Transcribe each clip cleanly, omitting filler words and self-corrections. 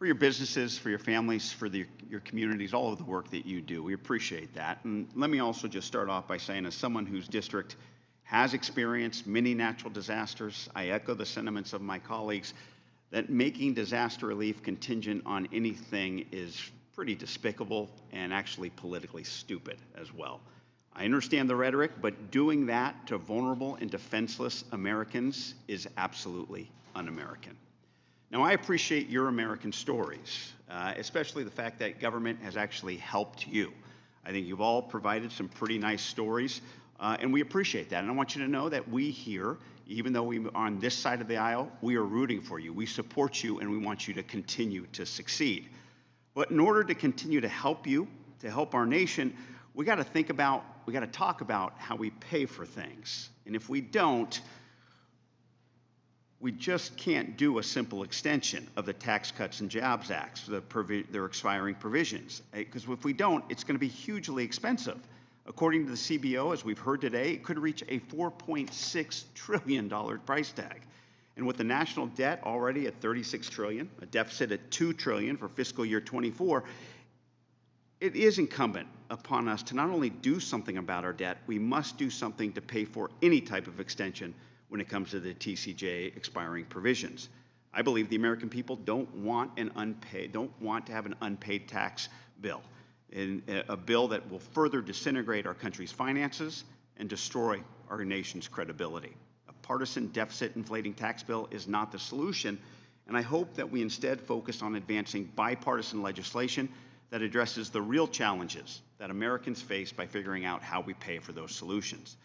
for your businesses, for your families, for your communities, all of the work that you do. We appreciate that. And let me also just start off by saying, as someone whose district has experienced many natural disasters, I echo the sentiments of my colleagues that making disaster relief contingent on anything is pretty despicable and actually politically stupid as well. I understand the rhetoric, but doing that to vulnerable and defenseless Americans is absolutely un-American. Now, I appreciate your American stories, especially the fact that government has actually helped you. I think you've all provided some pretty nice stories, and we appreciate that. And I want you to know that we here, even though we're on this side of the aisle, we are rooting for you. We support you, and we want you to continue to succeed. But in order to continue to help you, to help our nation, we got to talk about how we pay for things. And if we don't, we just can't do a simple extension of the Tax Cuts and Jobs Act, their expiring provisions. Because if we don't, it's going to be hugely expensive. According to the CBO, as we've heard today, it could reach a $4.6 trillion price tag. And with the national debt already at $36 trillion, a deficit at $2 trillion for fiscal year 24, it is incumbent upon us to not only do something about our debt, we must do something to pay for any type of extension when it comes to the TCJA expiring provisions. I believe the American people don't want to have an unpaid tax bill, and a bill that will further disintegrate our country's finances and destroy our nation's credibility. A partisan deficit inflating tax bill is not the solution, and I hope that we instead focus on advancing bipartisan legislation that addresses the real challenges that Americans face by figuring out how we pay for those solutions.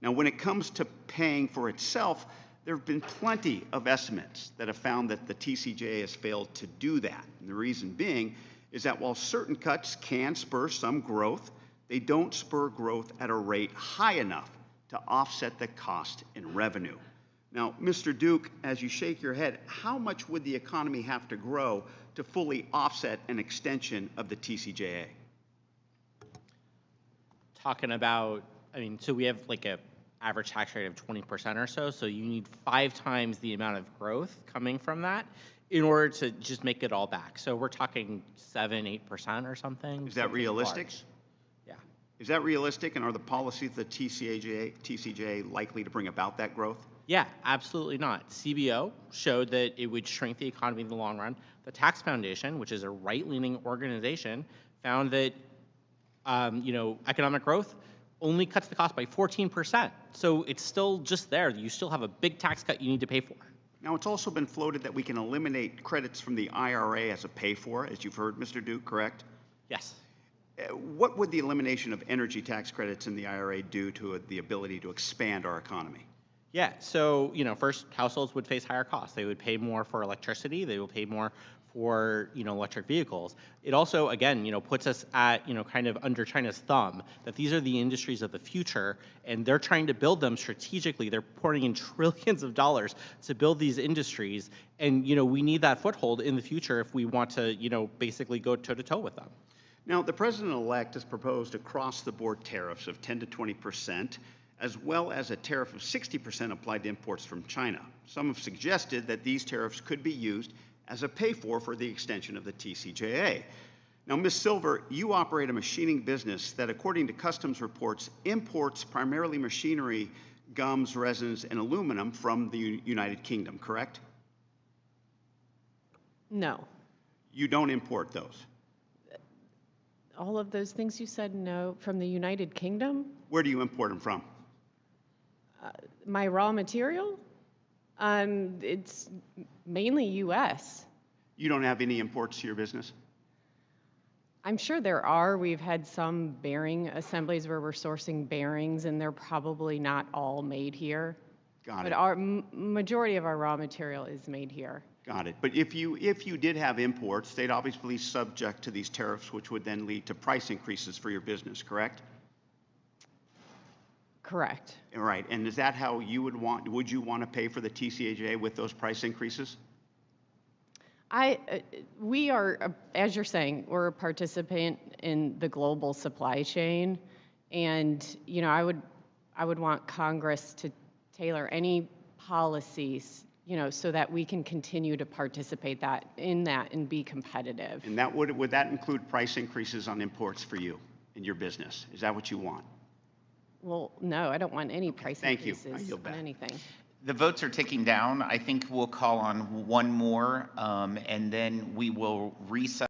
Now, when it comes to paying for itself, there have been plenty of estimates that have found that the TCJA has failed to do that. And the reason being is that while certain cuts can spur some growth, they don't spur growth at a rate high enough to offset the cost in revenue. Now, Mr. Duke, as you shake your head, how much would the economy have to grow to fully offset an extension of the TCJA? Talking about, so we have like a average tax rate of 20% or so, so you need 5 times the amount of growth coming from that in order to just make it all back. So we're talking 7-8% or something. Is that realistic? Large. Yeah. Is that realistic, and are the policies of the TCJA likely to bring about that growth? Yeah, absolutely not. CBO showed that it would shrink the economy in the long run. The Tax Foundation, which is a right-leaning organization, found that economic growth only cuts the cost by 14%. So it's still just there. You still have a big tax cut you need to pay for. Now, it's also been floated that we can eliminate credits from the IRA as a pay-for, as you've heard, Mr. Duke, correct? Yes. What would the elimination of energy tax credits in the IRA do to the ability to expand our economy? Yeah, so, first, households would face higher costs. They would pay more for electricity. They would pay more for, electric vehicles. It also, again, puts us at, kind of under China's thumb, that these are the industries of the future, and they're trying to build them strategically. They're pouring in trillions of dollars to build these industries, and, we need that foothold in the future if we want to, basically go toe-to-toe with them. Now, the president-elect has proposed across-the-board tariffs of 10 to 20%, as well as a tariff of 60% applied to imports from China. Some have suggested that these tariffs could be used as a pay-for the extension of the TCJA. Now, Ms. Silver, you operate a machining business that, according to customs reports, imports primarily machinery, gums, resins, and aluminum from the United Kingdom, correct? No. You don't import those? All of those things you said, no, from the United Kingdom? Where do you import them from? My raw material? It's mainly U.S. You don't have any imports to your business? I'm sure there are. We've had some bearing assemblies where we're sourcing bearings, and they're probably not all made here. Got it. But our majority of our raw material is made here. Got it. But if you did have imports, they'd obviously be subject to these tariffs, which would then lead to price increases for your business, correct? Correct. All right. And is that how you would you want to pay for the TCJA with those price increases? We are, as you're saying, we're a participant in the global supply chain, and I would want Congress to tailor any policies so that we can continue to participate in that and be competitive. And that would that include price increases on imports for you in your business? Is that what you want? Well, no, I don't want any price thank you. I increases yield on back. anything. The votes are ticking down. I think we'll call on one more, and then we will recess.